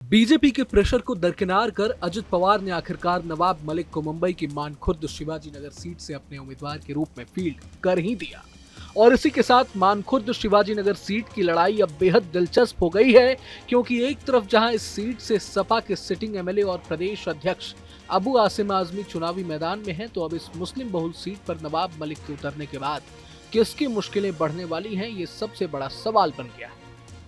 BJP के pressure को दरकिनार कर अजित पवार ने आखिरकार नवाब मलिक को मुंबई की मानखुर्द शिवाजी नगर सीट से अपने उम्मीदवार के रूप में फील्ड कर ही दिया। और इसी के साथ मानखुर्द शिवाजी नगर सीट की लड़ाई अब बेहद दिलचस्प हो गई है, क्योंकि एक तरफ जहां इस सीट से सपा के सिटिंग एमएलए और प्रदेश अध्यक्ष अबू आसिम आजमी चुनावी मैदान में हैं, तो अब इस मुस्लिम बहुल सीट पर नवाब मलिक के उतरने के बाद किसकी मुश्किलें बढ़ने वाली हैं, ये सबसे बड़ा सवाल बन गया है।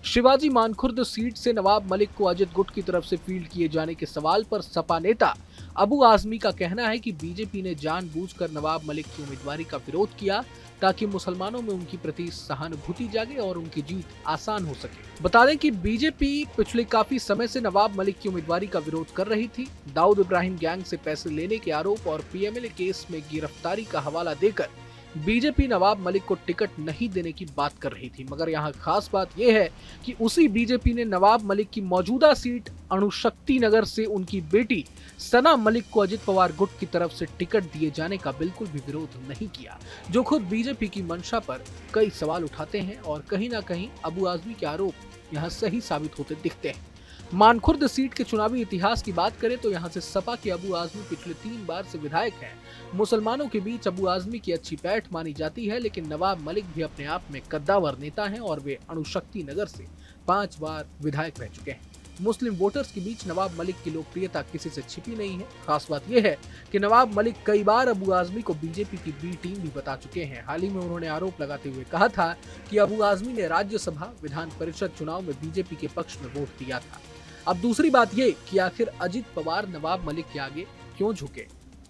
शिवाजी मानखुर्द सीट से नवाब मलिक को अजित गुट की तरफ से फील्ड किए जाने के सवाल पर सपा नेता अबू आजमी का कहना है कि बीजेपी ने जानबूझकर नवाब मलिक की उम्मीदवारी का विरोध किया ताकि मुसलमानों में उनकी प्रति सहानुभूति जागे और उनकी जीत आसान हो सके। बता दें कि बीजेपी पिछले काफी समय से नवाब मलिक की उम्मीदवारी का विरोध कर रही थी। दाऊद इब्राहिम गैंग से पैसे लेने के आरोप और पीएमएलए केस में गिरफ्तारी का हवाला देकर बीजेपी नवाब मलिक को टिकट नहीं देने की बात कर रही थी, मगर यहाँ खास बात यह है कि उसी बीजेपी ने नवाब मलिक की मौजूदा सीट अणुशक्ति नगर से उनकी बेटी सना मलिक को अजित पवार गुट की तरफ से टिकट दिए जाने का बिल्कुल भी विरोध नहीं किया, जो खुद बीजेपी की मंशा पर कई सवाल उठाते हैं और कहीं ना कहीं अबू आजमी के आरोप यहाँ सही साबित होते दिखते हैं। मानखुर्द सीट के चुनावी इतिहास की बात करें तो यहाँ से सपा के अबू आजमी पिछले 3 बार से विधायक हैं। मुसलमानों के बीच अबू आजमी की अच्छी पैठ मानी जाती है, लेकिन नवाब मलिक भी अपने आप में कद्दावर नेता हैं और वे अणुशक्ति नगर से 5 बार विधायक रह चुके हैं। मुस्लिम वोटर्स के बीच नवाब मलिक की लोकप्रियता किसी से छिपी नहीं है। खास बात यह है कि नवाब मलिक कई बार अबू आजमी को बीजेपी की बी टीम भी बता चुके हैं। हाल ही में उन्होंने आरोप लगाते हुए कहा था कि अबू आजमी ने राज्यसभा विधान परिषद चुनाव में बीजेपी के पक्ष में वोट दिया था। अब दूसरी बात ये कि आखिर अजित पवार नवाब मलिक के आगे क्यों झुके,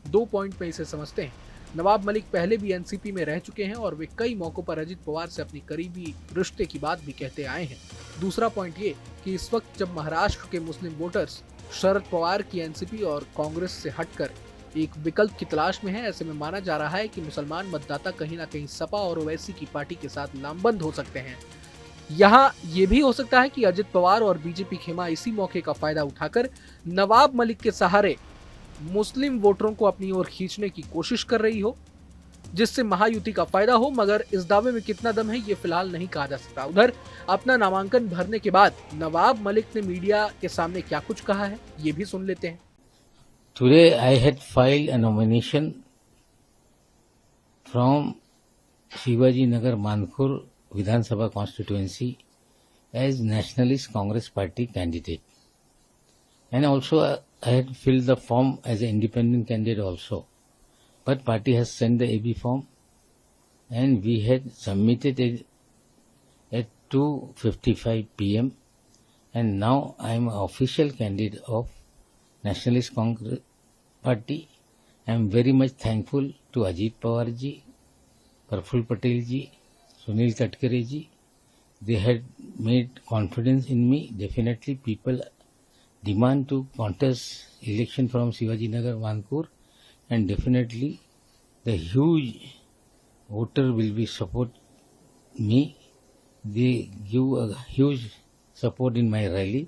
2 पॉइंट में इसे समझते हैं। नवाब मलिक पहले भी एनसीपी में रह चुके हैं और वे कई मौकों पर अजित पवार से अपनी करीबी रिश्ते की बात भी कहते आए हैं। दूसरा पॉइंट ये कि इस वक्त जब महाराष्ट्र के मुस्लिम वोटर्स शरद पवार की एनसीपी और कांग्रेस से हटकर एक विकल्प की तलाश में है, ऐसे में माना जा रहा है कि मुसलमान मतदाता कहीं ना कहीं सपा और ओवैसी की पार्टी के साथ लामबंद हो सकते हैं। यहाँ ये भी हो सकता है कि अजित पवार और बीजेपी खेमा इसी मौके का फायदा उठाकर नवाब मलिक के सहारे मुस्लिम वोटरों को अपनी ओर खींचने की कोशिश कर रही हो, जिससे महायुति का फायदा हो, मगर इस दावे में कितना दम है ये फिलहाल नहीं कहा जा सकता। उधर अपना नामांकन भरने के बाद नवाब मलिक ने मीडिया के सामने क्या कुछ कहा है, ये भी सुन लेते हैं। Today I had filed a nomination from Shivaji Nagar Mankhurd Vidhan constituency as Nationalist Congress Party candidate, and also I had filled the form as an independent candidate also, but party has sent the AB form and we had submitted it at 2:55 p.m. and now I am an official candidate of Nationalist Congress Party. I am very much thankful to Ajit Pawar ji, Praful Patel ji, Sunil Tatkare ji. They had made confidence in me. Definitely people demand to contest election from Shivaji Nagar Mankur, and definitely the huge voter will be support me. They give a huge support in my rally.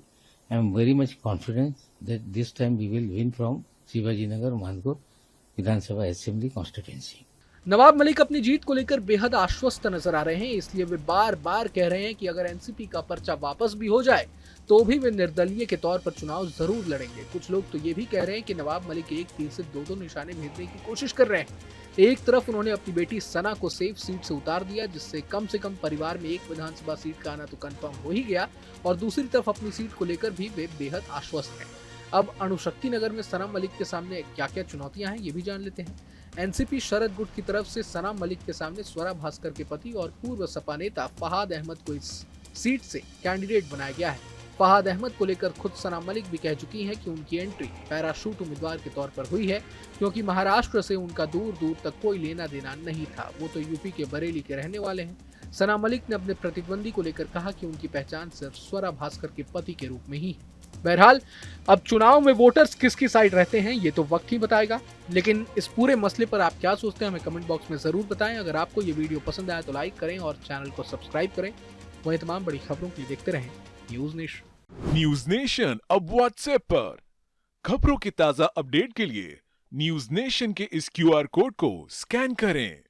I am very much confident that this time we will win from Shivaji Nagar Mankur Vidhan Sabha Assembly constituency. Nawab Malik अपनी जीत को लेकर बेहद आश्वस्त नजर आ रहे हैं, इसलिए वे बार बार कह रहे हैं कि अगर एनसीपी का पर्चा वापस भी हो जाए तो भी वे निर्दलीय के तौर पर चुनाव जरूर लड़ेंगे। कुछ लोग तो ये भी कह रहे हैं कि नवाब मलिक एक तीर से 2 निशाने भेजने की कोशिश कर रहे हैं। एक तरफ उन्होंने अपनी बेटी सना को सेफ सीट से उतार दिया, जिससे कम से कम परिवार में एक विधानसभा सीट का आना तो कंफर्म हो ही गया, और दूसरी तरफ अपनी सीट को लेकर भी वे बेहद आश्वस्त हैं। अब अणुशक्ति नगर में सना मलिक के सामने क्या क्या चुनौतियां हैं, ये भी जान लेते हैं। एनसीपी शरद गुट की तरफ से सना मलिक के सामने स्वरा भास्कर के पति और पूर्व सपा नेता फहाद अहमद को इस सीट से कैंडिडेट बनाया गया है। फहाद अहमद को लेकर खुद सना मलिक भी कह चुकी हैं कि उनकी एंट्री पैराशूट उम्मीदवार के तौर पर हुई है, क्योंकि महाराष्ट्र से उनका दूर दूर तक कोई लेना देना नहीं था, वो तो यूपी के बरेली के रहने वाले हैं। सना मलिक ने अपने प्रतिद्वंदी को लेकर कहा कि उनकी पहचान सिर्फ स्वरा भास्कर के पति के रूप में ही है। बहरहाल अब चुनाव में वोटर्स किसकी साइड रहते हैं ये तो वक्त ही बताएगा, लेकिन इस पूरे मसले पर आप क्या सोचते हैं हमें कमेंट बॉक्स में जरूर बताएं। अगर आपको ये वीडियो पसंद आया तो लाइक करें और चैनल को सब्सक्राइब करें। वहीं तमाम बड़ी खबरों के लिए देखते रहें न्यूज नेशन। न्यूज नेशन अब व्हाट्सएप पर खबरों की ताजा अपडेट के लिए न्यूज नेशन के इस QR कोड को स्कैन करें।